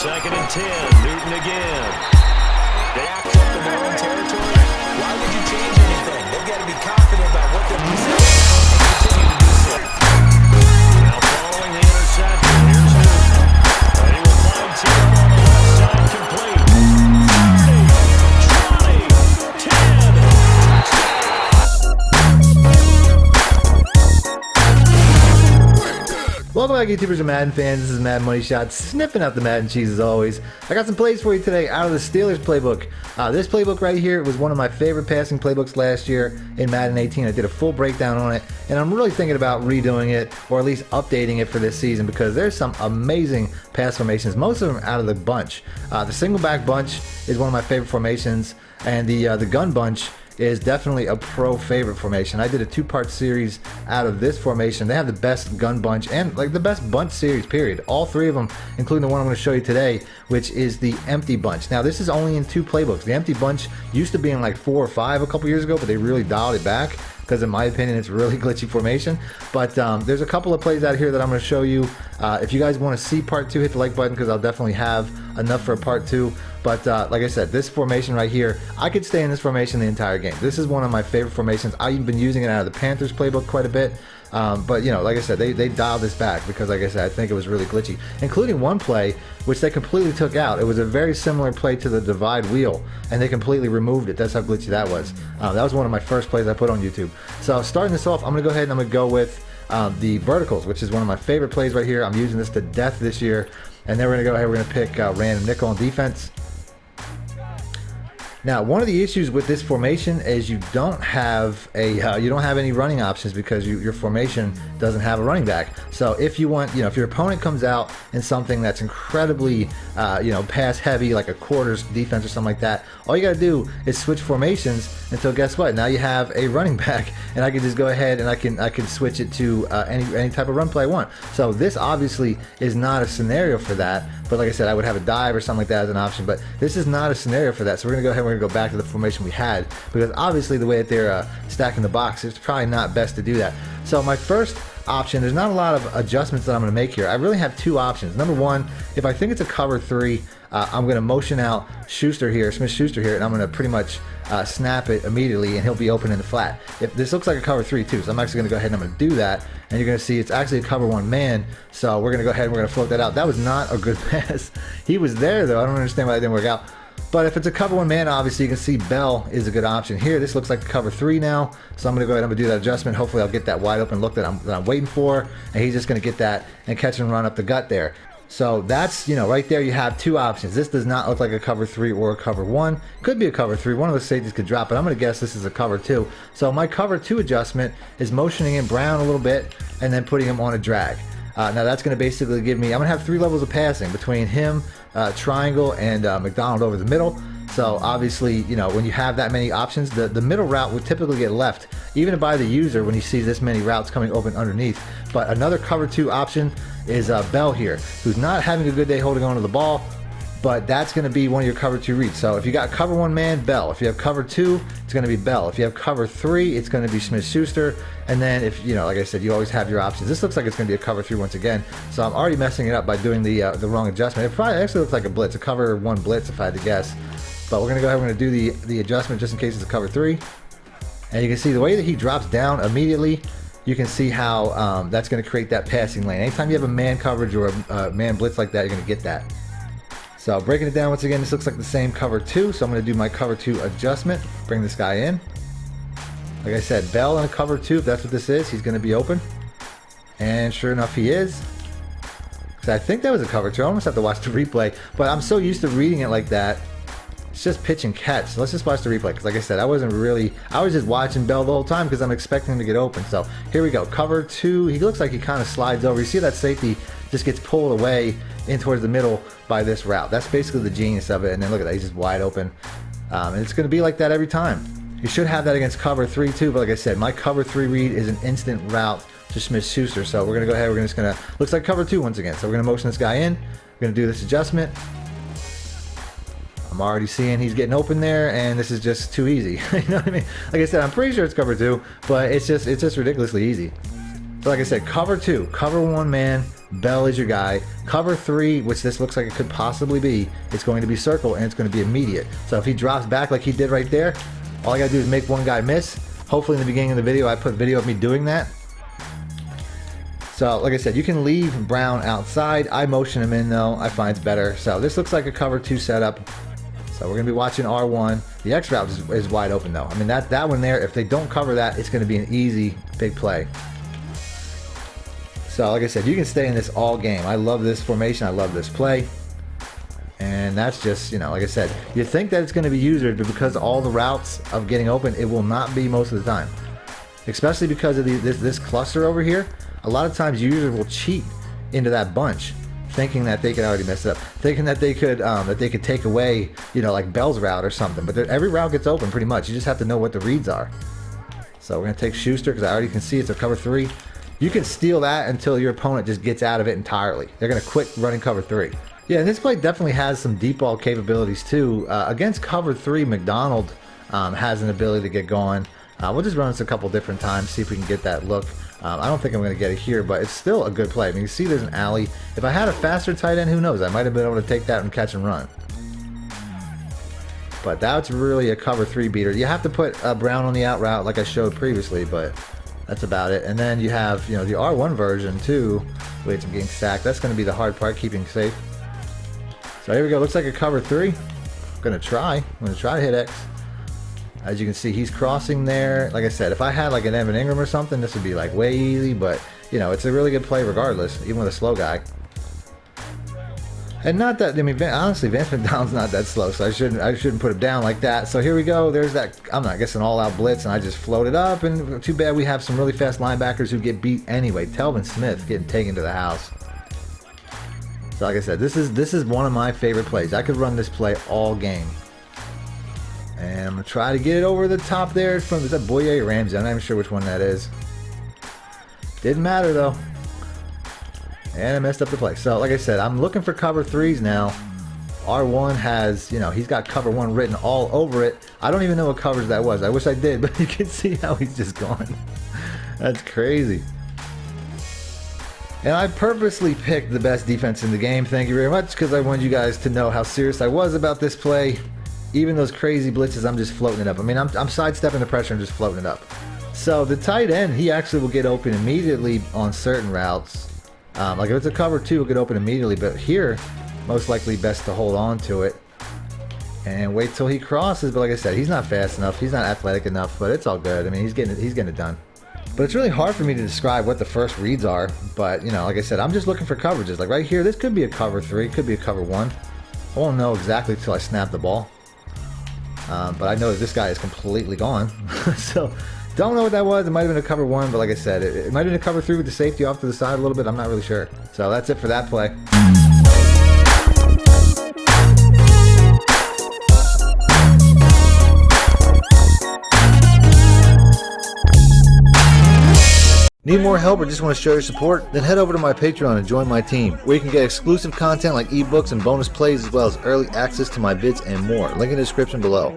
2nd and 10. Newton again. They act up in their own territory. Why would you change anything? They've got to be confident about what they're presenting and continue to do so. Now following the interception, here's Newton. He will find Tito on the left side, complete. 30, 20, 10. Welcome back, YouTubers and Madden fans. This is Madden Money Shot, sniffing out the Madden cheese as always. I got some plays for you today out of the Steelers playbook. This playbook right here was one of my favorite passing playbooks last year in Madden 18. I did a full breakdown on it, and I'm really thinking about redoing it, or at least updating it for this season, because there's some amazing pass formations, most of them out of the bunch. The single back bunch is one of my favorite formations, and the gun bunch is definitely a pro favorite formation. I did a two-part series out of this formation. They have the best gun bunch and like the best bunch series, period. All three of them, including the one I'm going to show you today, which is the empty bunch. Now, this is only in 2 playbooks. The empty bunch used to be in like 4 or 5 a couple years ago, but they really dialed it back because in my opinion it's really glitchy formation. But there's a couple of plays out here that I'm going to show you. If you guys want to see part 2, hit the like button because I'll definitely have enough for a part 2. But like I said, this formation right here, I could stay in this formation the entire game. This is one of my favorite formations. I've even been using it out of the Panthers playbook quite a bit. But you know, like I said, they dialed this back because, like I said, I think it was really glitchy, including one play which they completely took out. It was a very similar play to the divide wheel, and they completely removed it. That's how glitchy that was. That was one of my first plays I put on YouTube. So starting this off, I'm gonna go ahead and I'm gonna go with the verticals, which is one of my favorite plays right here. I'm using this to death this year, and then we're gonna go ahead. We're gonna pick random nickel on defense. Now, one of the issues with this formation is you don't have any running options because your formation doesn't have a running back. So if you want, if your opponent comes out in something that's incredibly, pass heavy, like a quarters defense or something like that, all you got to do is switch formations until guess what? Now you have a running back, and I can just go ahead and I can switch it to any type of run play I want. So this obviously is not a scenario for that. But like I said, I would have a dive or something like that as an option. But this is not a scenario for that. So we're gonna go ahead and we're gonna go back to the formation we had, because obviously the way that they're stacking the box, it's probably not best to do that. So my first option, there's not a lot of adjustments that I'm going to make here. I really have 2 options. Number one, if I think it's a cover 3, I'm going to motion out Schuster here, Smith-Schuster here, and I'm going to pretty much snap it immediately, and he'll be open in the flat. If this looks like a cover 3 too, so I'm actually going to go ahead and I'm going to do that, and you're going to see it's actually a cover 1 man. So we're going to go ahead and we're going to float that out. That was not a good pass. He was there though. I don't understand why that didn't work out. But if it's a cover 1 man, obviously you can see Bell is a good option here. This looks like a cover 3 now, so I'm going to go ahead and I'm going to do that adjustment. Hopefully I'll get that wide open look that I'm waiting for, and he's just going to get that and catch and run up the gut there. So that's, right there you have 2 options. This does not look like a cover 3 or a cover 1. Could be a cover 3. One of the safeties could drop it. I'm going to guess this is a cover 2. So my cover 2 adjustment is motioning in Brown a little bit and then putting him on a drag. Now that's going to basically give me, I'm going to have 3 levels of passing between him, triangle, and McDonald over the middle. So obviously, when you have that many options, the middle route would typically get left, even by the user when he sees this many routes coming open underneath. But another cover 2 option is Bell here, who's not having a good day holding on to the ball, but that's going to be one of your cover 2 reads. So if you got cover 1 man, Bell. If you have cover 2, it's going to be Bell. If you have cover 3, it's going to be Smith-Schuster. And then if, like I said, you always have your options. This looks like it's going to be a cover 3 once again. So I'm already messing it up by doing the wrong adjustment. It probably actually looks like a blitz, a cover 1 blitz if I had to guess. But we're going to go ahead, we're going to do the adjustment just in case it's a cover 3. And you can see the way that he drops down immediately, you can see how that's going to create that passing lane. Anytime you have a man coverage or a man blitz like that, you're going to get that. So breaking it down once again, this looks like the same cover 2. So I'm going to do my cover 2 adjustment, bring this guy in. Like I said, Bell in a cover 2, if that's what this is, he's going to be open. And sure enough, he is. So I think that was a cover 2. I almost have to watch the replay, but I'm so used to reading it like that. It's just pitch and catch. So let's just watch the replay, because like I said, I was just watching Bell the whole time because I'm expecting him to get open. So here we go, cover 2. He looks like he kind of slides over. You see that safety just gets pulled away in towards the middle by this route. That's basically the genius of it. And then look at that, he's just wide open. And it's going to be like that every time. You should have that against cover 3 too, but like I said, my cover 3 read is an instant route to Smith-Schuster. So we're going to go ahead, we're just going to, looks like cover 2 once again. So we're going to motion this guy in. We're going to do this adjustment. I'm already seeing he's getting open there, and this is just too easy. You know what I mean? Like I said, I'm pretty sure it's cover 2, but it's just ridiculously easy. So like I said, cover 2, cover 1 man, Bell is your guy. Cover 3, which this looks like it could possibly be, it's going to be circle and it's going to be immediate. So if he drops back like he did right there, all I gotta do is make one guy miss. Hopefully in the beginning of the video I put video of me doing that. So like I said, you can leave Brown outside. I motion him in though. I find it's better. So this looks like a cover 2 setup. So we're gonna be watching R1. The X route is wide open though. I mean that one there, if they don't cover that, it's gonna be an easy big play. So like I said, you can stay in this all game. I love this formation. I love this play. And that's just, you know, like I said, you think that it's going to be usered, but because all the routes of getting open, it will not be most of the time. Especially because of this cluster over here. A lot of times users will cheat into that bunch, thinking that they could already mess it up, thinking that they could take away, you know, like Bell's route or something. But every route gets open pretty much. You just have to know what the reads are. So we're going to take Schuster because I already can see it's a cover 3. You can steal that until your opponent just gets out of it entirely. They're going to quit running cover 3. Yeah, and this play definitely has some deep ball capabilities too. Against cover 3, McDonald has an ability to get going. We'll just run this a couple different times, see if we can get that look. I don't think I'm going to get it here, but it's still a good play. I mean, you see there's an alley. If I had a faster tight end, who knows? I might have been able to take that and catch and run. But that's really a cover 3 beater. You have to put Brown on the out route like I showed previously, but that's about it. And then you have, you know, the R1 version too. Wait, I'm getting sacked. That's going to be the hard part, keeping safe. So here we go. Looks like a cover 3. I'm going to try to hit X. As you can see, he's crossing there. Like I said, if I had like an Evan Ingram or something, this would be like way easy. But you know, it's a really good play regardless, even with a slow guy. And not that, I mean, honestly, Vance McDonald's not that slow, so I shouldn't put him down like that. So here we go. There's that, I'm not guessing all-out blitz, and I just floated up. And too bad we have some really fast linebackers who get beat anyway. Telvin Smith getting taken to the house. So like I said, this is one of my favorite plays. I could run this play all game. And I'm gonna try to get it over the top there. Is that Boye or Ramsey? I'm not even sure which one that is. Didn't matter though. And I messed up the play. So like I said, I'm looking for cover 3s now. R1 has, you know, he's got cover 1 written all over it. I don't even know what covers that was. I wish I did, but you can see how he's just gone. That's crazy. And I purposely picked the best defense in the game. Thank you very much, because I wanted you guys to know how serious I was about this play. Even those crazy blitzes, I'm just floating it up. I mean, I'm sidestepping the pressure and just floating it up. So the tight end, he actually will get open immediately on certain routes. Like if it's a cover 2, it could open immediately, but here, most likely best to hold on to it and wait till he crosses. But like I said, he's not fast enough, he's not athletic enough, but it's all good. I mean, he's getting it done. But it's really hard for me to describe what the first reads are. But you know, like I said, I'm just looking for coverages. Like right here, this could be a cover 3, could be a cover 1. I won't know exactly until I snap the ball. But I know that this guy is completely gone. So don't know what that was. It might have been a cover 1, but like I said, it might have been a cover 3 with the safety off to the side a little bit. I'm not really sure. So that's it for that play. Need more help or just want to show your support? Then head over to my Patreon and join my team, where you can get exclusive content like ebooks and bonus plays, as well as early access to my vids and more. Link in the description below.